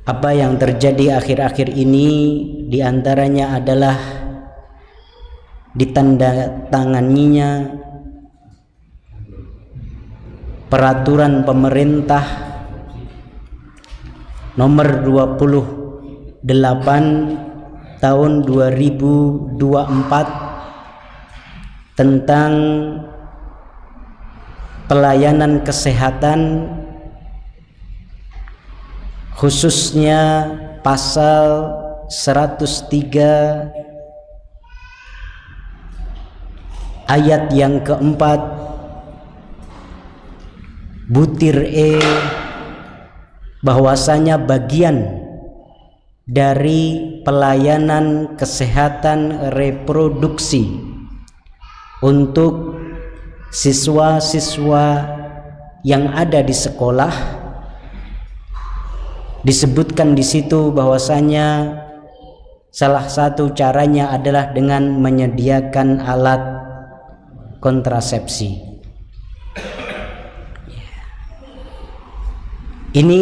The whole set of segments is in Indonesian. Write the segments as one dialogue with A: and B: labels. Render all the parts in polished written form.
A: Apa yang terjadi akhir-akhir ini diantaranya adalah ditandatanganinya peraturan pemerintah nomor 28 tahun 2024 tentang pelayanan kesehatan, khususnya pasal 103 ayat yang keempat butir E, bahwasanya bagian dari pelayanan kesehatan reproduksi untuk siswa-siswa yang ada di sekolah, disebutkan di situ bahwasanya salah satu caranya adalah dengan menyediakan alat kontrasepsi. Ini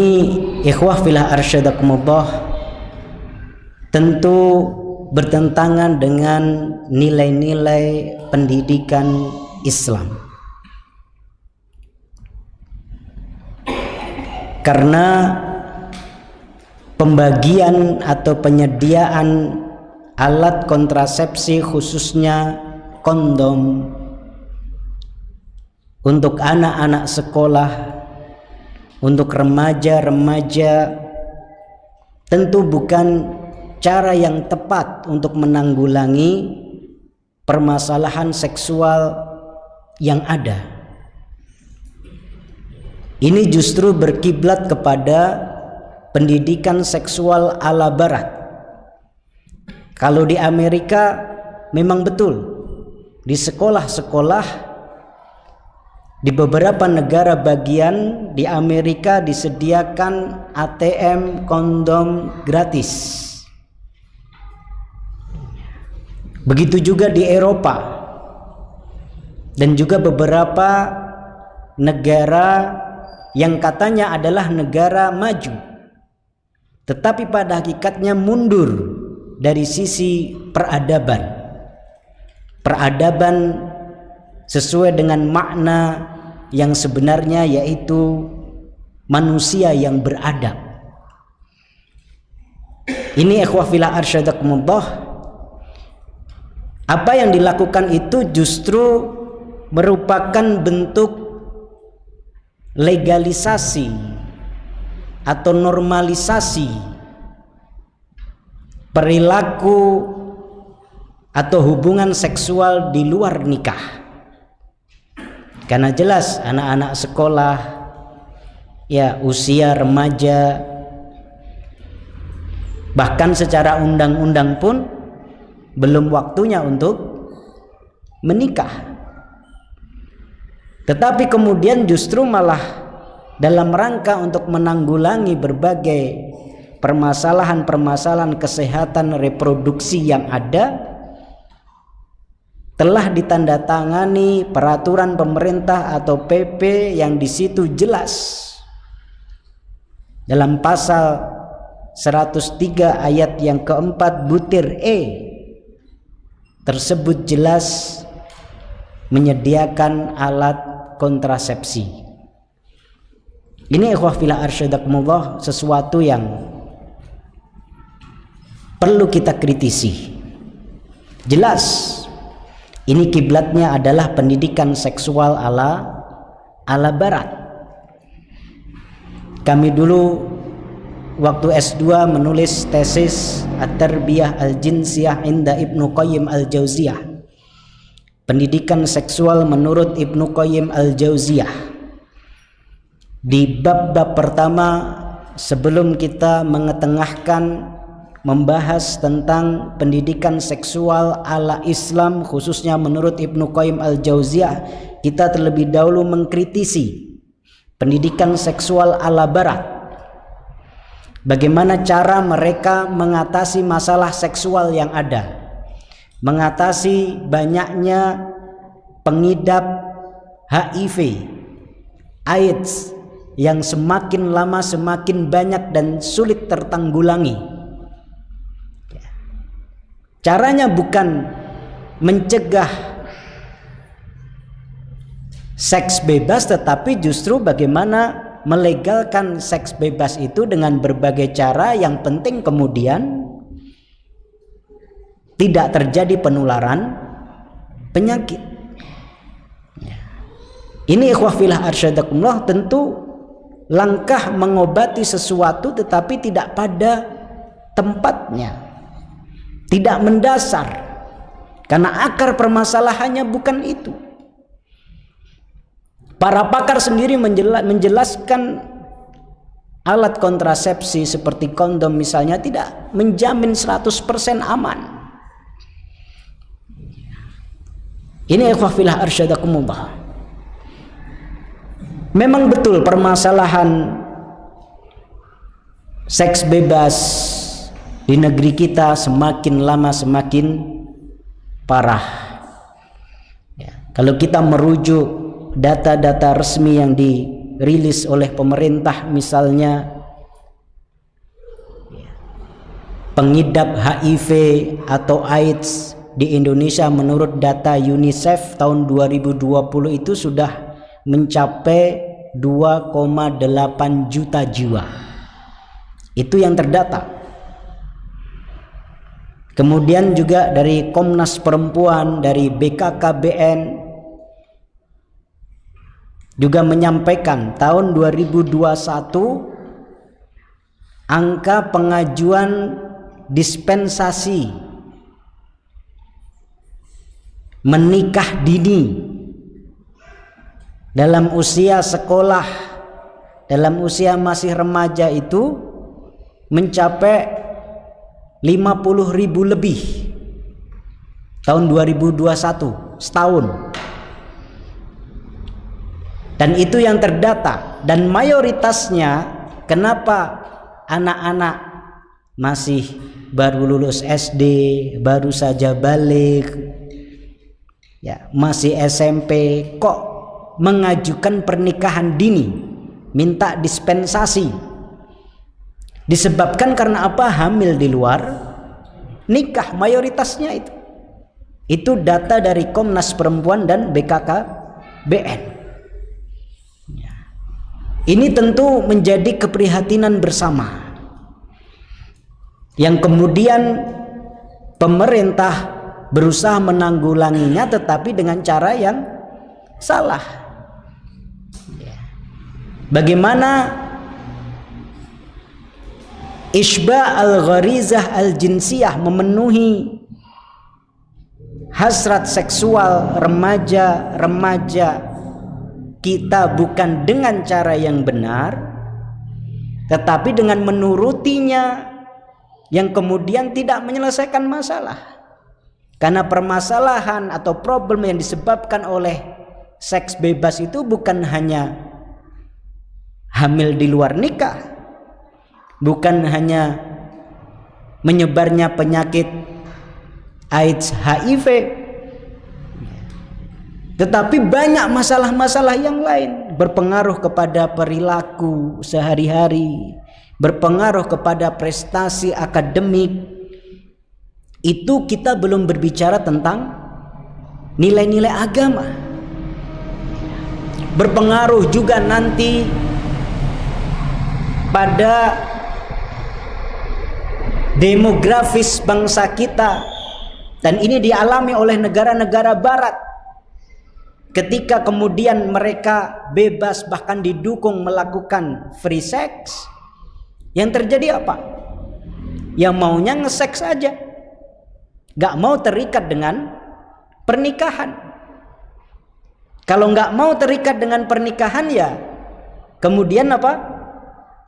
A: ikhwah fillah arsyadakumullah tentu bertentangan dengan nilai-nilai pendidikan Islam. Karena pembagian atau penyediaan alat kontrasepsi khususnya kondom untuk anak-anak sekolah, untuk remaja-remaja, tentu bukan cara yang tepat untuk menanggulangi permasalahan seksual yang ada. Ini justru berkiblat kepada pendidikan seksual ala barat. Kalau di Amerika memang betul, di sekolah-sekolah di beberapa negara bagian di Amerika disediakan ATM kondom gratis. Begitu juga di Eropa dan juga beberapa negara yang katanya adalah negara maju, tetapi pada hakikatnya mundur dari sisi peradaban. Peradaban sesuai dengan makna yang sebenarnya, yaitu manusia yang beradab. Ini ikhwah fillah arsyadakumullah, apa yang dilakukan itu justru merupakan bentuk legalisasi atau normalisasi perilaku atau hubungan seksual di luar nikah. Karena jelas anak-anak sekolah, ya usia remaja, bahkan secara undang-undang pun belum waktunya untuk menikah. Tetapi kemudian justru malah dalam rangka untuk menanggulangi berbagai permasalahan-permasalahan kesehatan reproduksi yang ada, telah ditandatangani peraturan pemerintah atau PP yang di situ jelas dalam pasal 103 ayat yang keempat butir E tersebut jelas menyediakan alat kontrasepsi. Ini ikhwah fillah arsyadakumullah sesuatu yang perlu kita kritisi. Jelas ini kiblatnya adalah pendidikan seksual ala barat. Kami dulu waktu S2 menulis tesis At-Tarbiyah Al-Jinsiyah inda Ibnu Qayyim Al-Jauziyah, pendidikan seksual menurut Ibnu Qayyim Al-Jauziyah. Di bab-bab pertama, sebelum kita mengetengahkan membahas tentang pendidikan seksual ala Islam khususnya menurut Ibnu Qayyim Al-Jauziyah, kita terlebih dahulu mengkritisi pendidikan seksual ala barat. Bagaimana cara mereka mengatasi masalah seksual yang ada, mengatasi banyaknya pengidap HIV, AIDS, yang semakin lama semakin banyak dan sulit tertanggulangi. Caranya bukan mencegah seks bebas, tetapi justru bagaimana melegalkan seks bebas itu dengan berbagai cara. Yang penting kemudian tidak terjadi penularan penyakit. Ini ikhwah fillah arsyadakumullah, tentu langkah mengobati sesuatu tetapi tidak pada tempatnya, tidak mendasar, karena akar permasalahannya bukan itu. Para pakar sendiri menjelaskan alat kontrasepsi seperti kondom misalnya tidak menjamin 100% aman. Ini ikhwah fillah arsyadakumullah. Memang betul permasalahan seks bebas di negeri kita semakin lama semakin parah. Kalau kita merujuk data-data resmi yang dirilis oleh pemerintah, misalnya pengidap HIV atau AIDS di Indonesia menurut data UNICEF tahun 2020 itu sudah mencapai 2,8 juta jiwa. Itu yang terdata. Kemudian juga dari Komnas Perempuan, dari BKKBN juga menyampaikan tahun 2021 angka pengajuan dispensasi menikah dini dalam usia sekolah, dalam usia masih remaja itu mencapai 50.000 lebih tahun 2021, setahun. Dan itu yang terdata, dan mayoritasnya kenapa anak-anak masih baru lulus SD, baru saja balik, ya, masih SMP, kok mengajukan pernikahan dini, minta dispensasi? Disebabkan karena apa? Hamil di luar nikah, mayoritasnya itu. Itu data dari Komnas Perempuan dan BKKBN. Ini tentu menjadi keprihatinan bersama, yang kemudian pemerintah berusaha menanggulanginya tetapi dengan cara yang salah. Bagaimana isba al-gharizah al-jinsiyah, memenuhi hasrat seksual remaja-remaja kita bukan dengan cara yang benar, tetapi dengan menurutinya, yang kemudian tidak menyelesaikan masalah. Karena permasalahan atau problem yang disebabkan oleh seks bebas itu bukan hanya hamil di luar nikah, bukan hanya menyebarnya penyakit AIDS, HIV, tetapi banyak masalah-masalah yang lain, berpengaruh kepada perilaku sehari-hari, berpengaruh kepada prestasi akademik. Itu kita belum berbicara tentang nilai-nilai agama. Berpengaruh juga nanti pada demografis bangsa kita, dan ini dialami oleh negara-negara barat. Ketika kemudian mereka bebas bahkan didukung melakukan free sex, yang terjadi apa? Yang maunya nge-seks aja, gak mau terikat dengan pernikahan. Kalau gak mau terikat dengan pernikahan, ya kemudian apa?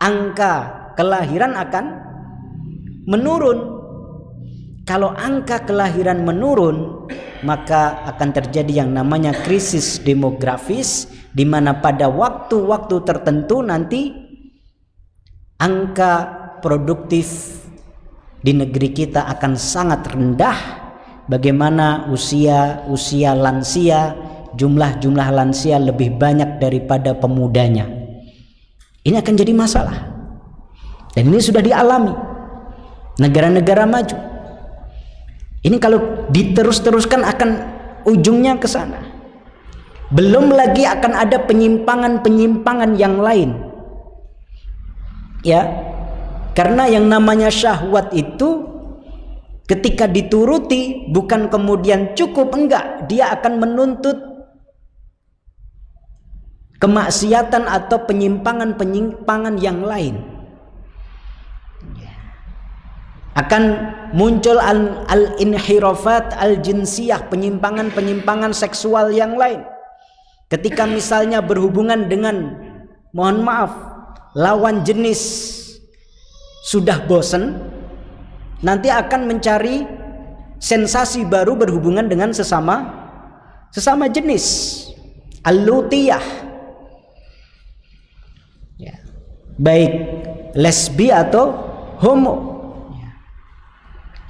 A: Angka kelahiran akan menurun. Kalau angka kelahiran menurun, maka akan terjadi yang namanya krisis demografis, di mana pada waktu-waktu tertentu nanti angka produktif di negeri kita akan sangat rendah. Bagaimana usia lansia, jumlah lansia lebih banyak daripada pemudanya. Ini akan jadi masalah. Dan ini sudah dialami negara-negara maju. Ini kalau diterus-teruskan akan ujungnya ke sana. Belum lagi akan ada penyimpangan-penyimpangan yang lain. Ya. Karena yang namanya syahwat itu ketika dituruti bukan kemudian cukup, enggak, dia akan menuntut kemaksiatan atau penyimpangan-penyimpangan yang lain. Akan muncul al-inhirafat al-jinsiyah, penyimpangan-penyimpangan seksual yang lain. Ketika misalnya berhubungan dengan, mohon maaf, lawan jenis sudah bosan, nanti akan mencari sensasi baru berhubungan dengan sesama jenis, al-lutiyah, ya, baik lesbi atau homo.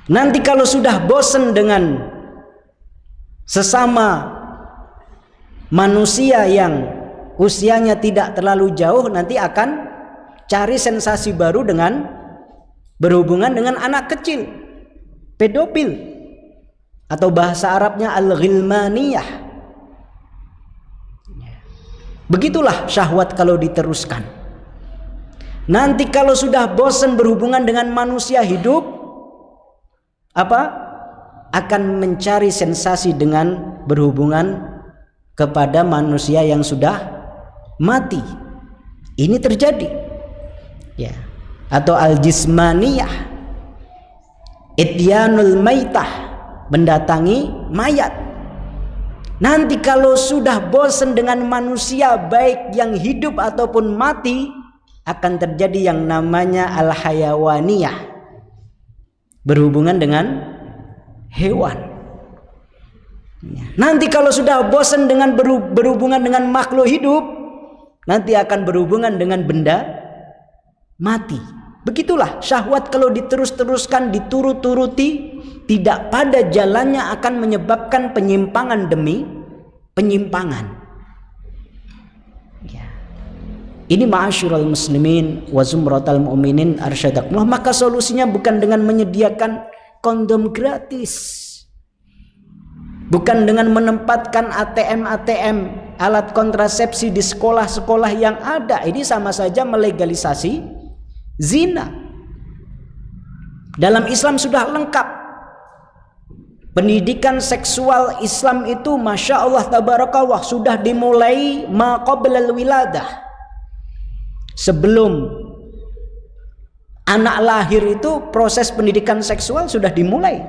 A: Nanti kalau sudah bosan dengan sesama manusia yang usianya tidak terlalu jauh, nanti akan cari sensasi baru dengan berhubungan dengan anak kecil, pedofil, atau bahasa Arabnya al-ghilmaniyah. Begitulah syahwat kalau diteruskan. Nanti kalau sudah bosan berhubungan dengan manusia hidup, akan mencari sensasi dengan berhubungan kepada manusia yang sudah mati. Ini terjadi, ya. Atau al-jismaniyah, ityanul maitah, mendatangi mayat. Nanti kalau sudah bosan dengan manusia baik yang hidup ataupun mati, akan terjadi yang namanya al-hayawaniyah, berhubungan dengan hewan. Nanti kalau sudah bosan dengan berhubungan dengan makhluk hidup, nanti akan berhubungan dengan benda mati. Begitulah syahwat kalau diterus-teruskan, diturut-turuti, tidak pada jalannya akan menyebabkan penyimpangan demi penyimpangan. Ya. Ini ma'asyiral muslimin wa zumratal mu'minin arsyadakumullah. Maka solusinya bukan dengan menyediakan kondom gratis, bukan dengan menempatkan ATM alat kontrasepsi di sekolah-sekolah yang ada. Ini sama saja melegalisasi zina. Dalam Islam sudah lengkap. Pendidikan seksual Islam itu Masya Allah tabarakallah sudah dimulai ma qablal wiladah. Sebelum anak lahir itu proses pendidikan seksual sudah dimulai.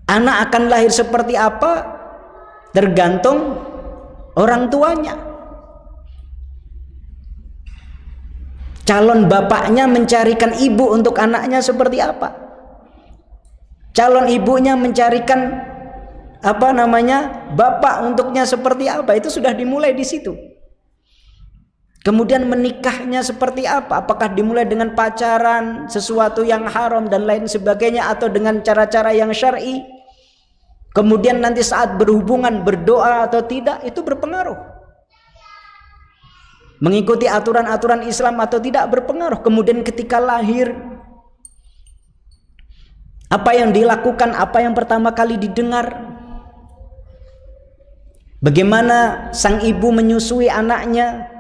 A: Anak akan lahir seperti apa tergantung orang tuanya. Calon bapaknya mencarikan ibu untuk anaknya seperti apa? Calon ibunya mencarikan bapak untuknya seperti apa? Itu sudah dimulai di situ. Kemudian menikahnya seperti apa? Apakah dimulai dengan pacaran, sesuatu yang haram dan lain sebagainya, atau dengan cara-cara yang syar'i? Kemudian nanti saat berhubungan berdoa atau tidak, itu berpengaruh. Mengikuti aturan-aturan Islam atau tidak berpengaruh. Kemudian ketika lahir, apa yang dilakukan, apa yang pertama kali didengar, bagaimana sang ibu menyusui anaknya,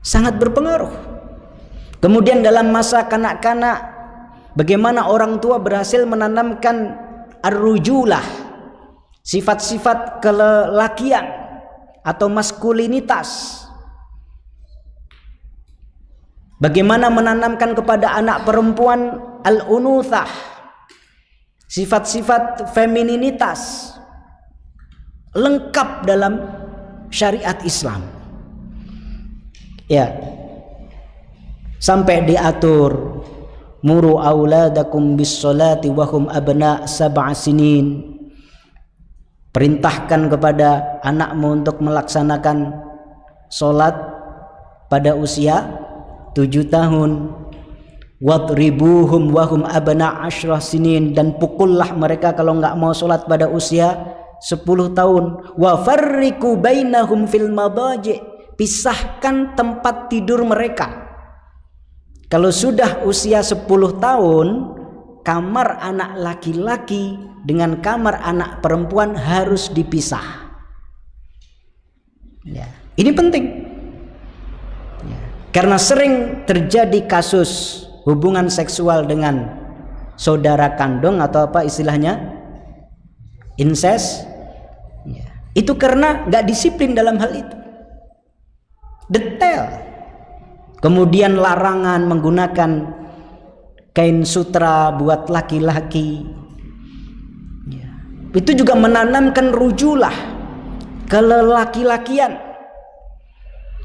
A: sangat berpengaruh. Kemudian dalam masa kanak-kanak, bagaimana orang tua berhasil menanamkan ar-rujulah, sifat-sifat kelelakian atau maskulinitas. Bagaimana menanamkan kepada anak perempuan al-unuthah, sifat-sifat femininitas, lengkap dalam syariat Islam. Ya, sampai diatur muru auladakum bis salati wa hum abna sab'a sinin. Perintahkan kepada anakmu untuk melaksanakan solat pada usia 7 tahun. Wadribuhum wa hum abna 10 sinin, dan pukullah mereka kalau enggak mau solat pada usia 10 tahun. Wa farriqu bainahum fil madaji, pisahkan tempat tidur mereka. Kalau sudah usia 10 tahun, kamar anak laki-laki dengan kamar anak perempuan harus dipisah. Ya, ini penting. Ya, karena sering terjadi kasus hubungan seksual dengan saudara kandung atau apa istilahnya, incest. Ya, itu karena nggak disiplin dalam hal itu. Detail. Kemudian larangan menggunakan kain sutra buat laki-laki. Ya, itu juga menanamkan rujulah, kelaki-lakian,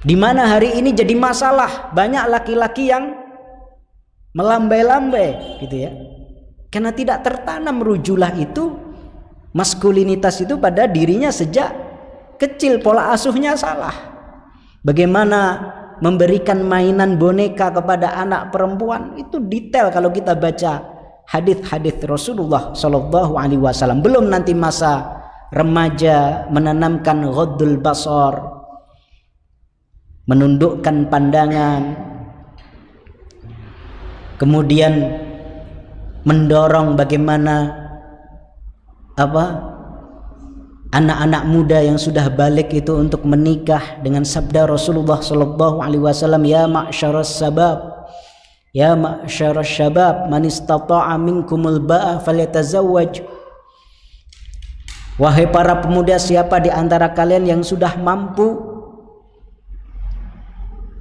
A: di mana hari ini jadi masalah. Banyak laki-laki yang melambai-lambai gitu ya, karena tidak tertanam rujulah itu, maskulinitas itu pada dirinya sejak kecil. Pola asuhnya salah. Bagaimana memberikan mainan boneka kepada anak perempuan, itu detail kalau kita baca hadis-hadis Rasulullah Shallallahu Alaihi Wasallam. Belum nanti masa remaja menanamkan ghaddul basar, menundukkan pandangan, kemudian mendorong bagaimana anak-anak muda yang sudah balik itu untuk menikah dengan sabda Rasulullah Shallallahu Alaihi Wasallam, ya ma'syaras sabab, ya ma'syaras syabab, man istata'a minkumul ba'a falyatazawwaj. Wahai para pemuda, siapa di antara kalian yang sudah mampu,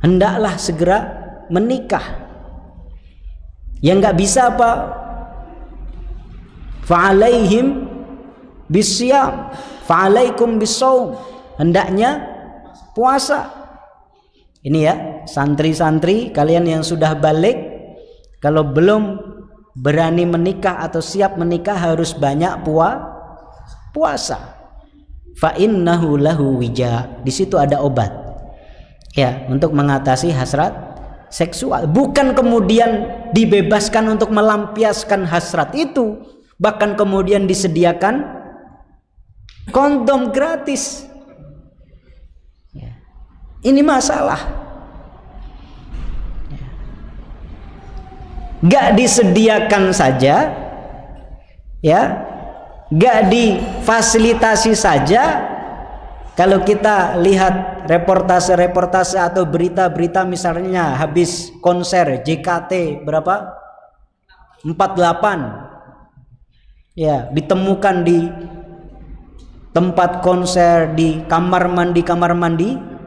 A: hendaklah segera menikah. Yang nggak bisa apa? Fa'alaihim bisyam, fa'alaikum bisawm, hendaknya puasa. Ini ya, santri-santri kalian yang sudah balik, kalau belum berani menikah atau siap menikah harus banyak puasa. Fa innahu lahu wija, di situ ada obat ya untuk mengatasi hasrat seksual. Bukan kemudian dibebaskan untuk melampiaskan hasrat itu, bahkan kemudian disediakan kondom gratis. Ya. Ini masalah. Ya. Gak disediakan saja, ya, gak difasilitasi saja. Kalau kita lihat reportase-reportase atau berita-berita, misalnya habis konser JKT berapa? 48. Ya, ditemukan di tempat konser, di kamar mandi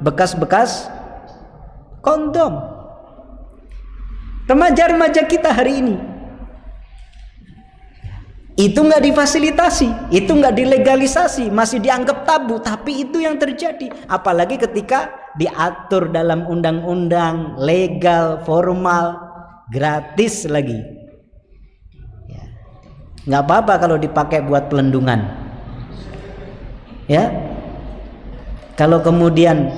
A: bekas-bekas kondom. Remaja-remaja kita hari ini itu nggak difasilitasi, itu nggak dilegalisasi, masih dianggap tabu, tapi itu yang terjadi. Apalagi ketika diatur dalam undang-undang, legal, formal, gratis lagi. Ya. Nggak apa-apa kalau dipakai buat pelendungan. Ya, kalau kemudian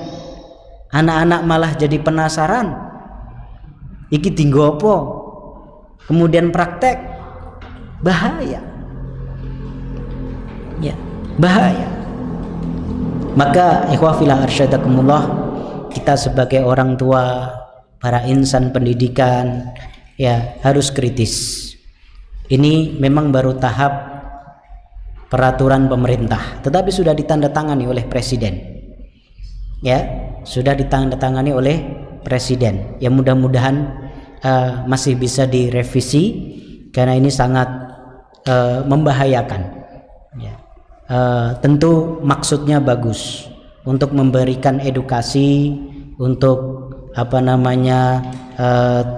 A: anak-anak malah jadi penasaran, iki tinggo apa, kemudian praktek, bahaya. Ya, bahaya. Maka ikhwah fillah arsyadakumullah, kita sebagai orang tua, para insan pendidikan, ya harus kritis. Ini memang baru tahap peraturan pemerintah, tetapi sudah ditandatangani oleh presiden. Ya, sudah ditandatangani oleh presiden. Ya, mudah-mudahan masih bisa direvisi karena ini sangat membahayakan. Ya. Tentu maksudnya bagus untuk memberikan edukasi, untuk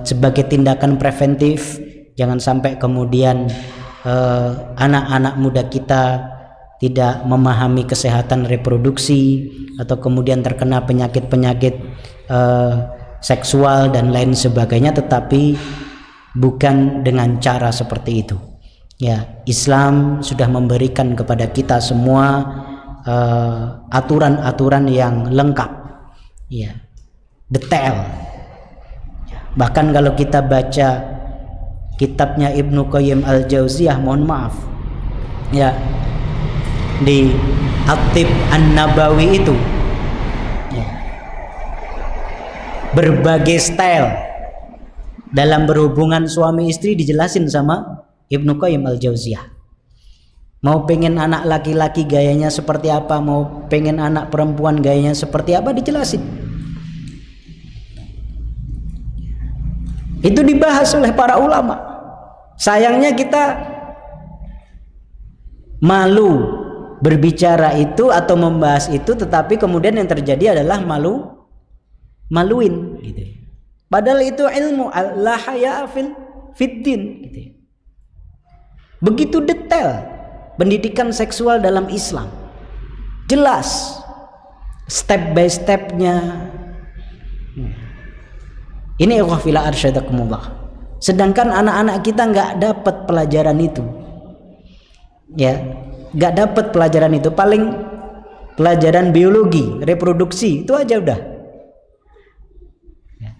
A: sebagai tindakan preventif, jangan sampai kemudian anak-anak muda kita tidak memahami kesehatan reproduksi atau kemudian terkena penyakit-penyakit seksual dan lain sebagainya, tetapi bukan dengan cara seperti itu. Ya, Islam sudah memberikan kepada kita semua aturan-aturan yang lengkap, ya, detail. Bahkan kalau kita baca kitabnya Ibnu Qayyim al-Jauziyah, mohon maaf ya, di At-Tib An-Nabawi itu ya, berbagai style dalam berhubungan suami istri dijelasin sama Ibnu Qayyim Al-Jauziyah. Mau pengen anak laki-laki gayanya seperti apa, mau pengen anak perempuan gayanya seperti apa, dijelasin. Itu dibahas oleh para ulama. Sayangnya kita malu berbicara itu atau membahas itu, tetapi kemudian yang terjadi adalah maluin gitu. Padahal itu ilmu, la haya fiddin gitu. Begitu detail pendidikan seksual dalam Islam, jelas step by stepnya. Ini ikhwafila arsyadakumullah. Sedangkan anak-anak kita nggak dapat pelajaran itu, ya, nggak dapat pelajaran itu. Paling pelajaran biologi, reproduksi itu aja udah. Ya.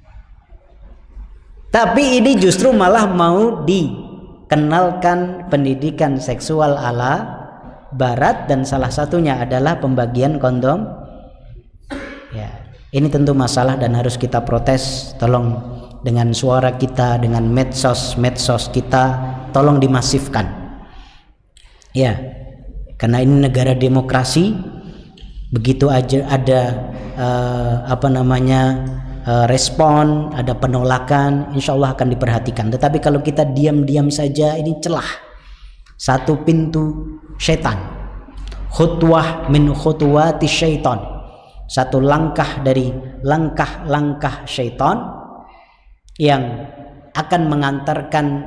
A: Tapi ini justru malah mau dikenalkan pendidikan seksual ala Barat, dan salah satunya adalah pembagian kondom. Ya, ini tentu masalah dan harus kita protes. Tolong dengan suara kita, dengan medsos kita, tolong dimasifkan. Ya, karena ini negara demokrasi, begitu aja ada respon, ada penolakan, insya Allah akan diperhatikan. Tetapi kalau kita diam-diam saja, ini celah, satu pintu syaitan, khutwah min khutuwati syaitan, satu langkah dari langkah-langkah syaitan yang akan mengantarkan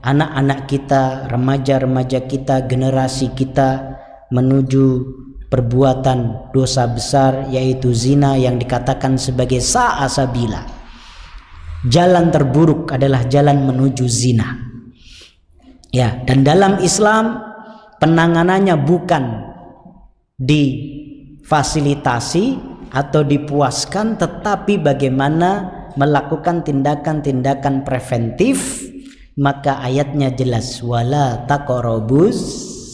A: anak-anak kita, remaja-remaja kita, generasi kita menuju perbuatan dosa besar, yaitu zina, yang dikatakan sebagai sa'a sabila. Jalan terburuk adalah jalan menuju zina. Ya, dan dalam Islam penanganannya bukan difasilitasi atau dipuaskan, tetapi bagaimana melakukan tindakan-tindakan preventif. Maka ayatnya jelas, wala taqrabuz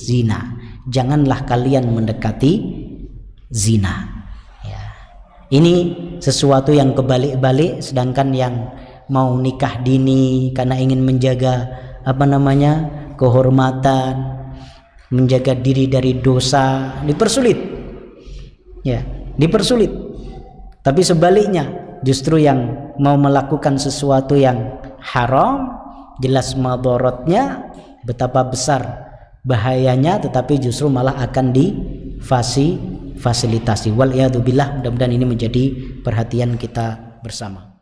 A: zina, janganlah kalian mendekati zina. Ya. Ini sesuatu yang kebalik-balik, sedangkan yang mau nikah dini karena ingin menjaga kehormatan, menjaga diri dari dosa, dipersulit. Ya, dipersulit. Tapi sebaliknya, justru yang mau melakukan sesuatu yang haram, jelas madharatnya, betapa besar bahayanya, tetapi justru malah akan difasilitasi. Wal'iyadzubillah, mudah-mudahan ini menjadi perhatian kita bersama.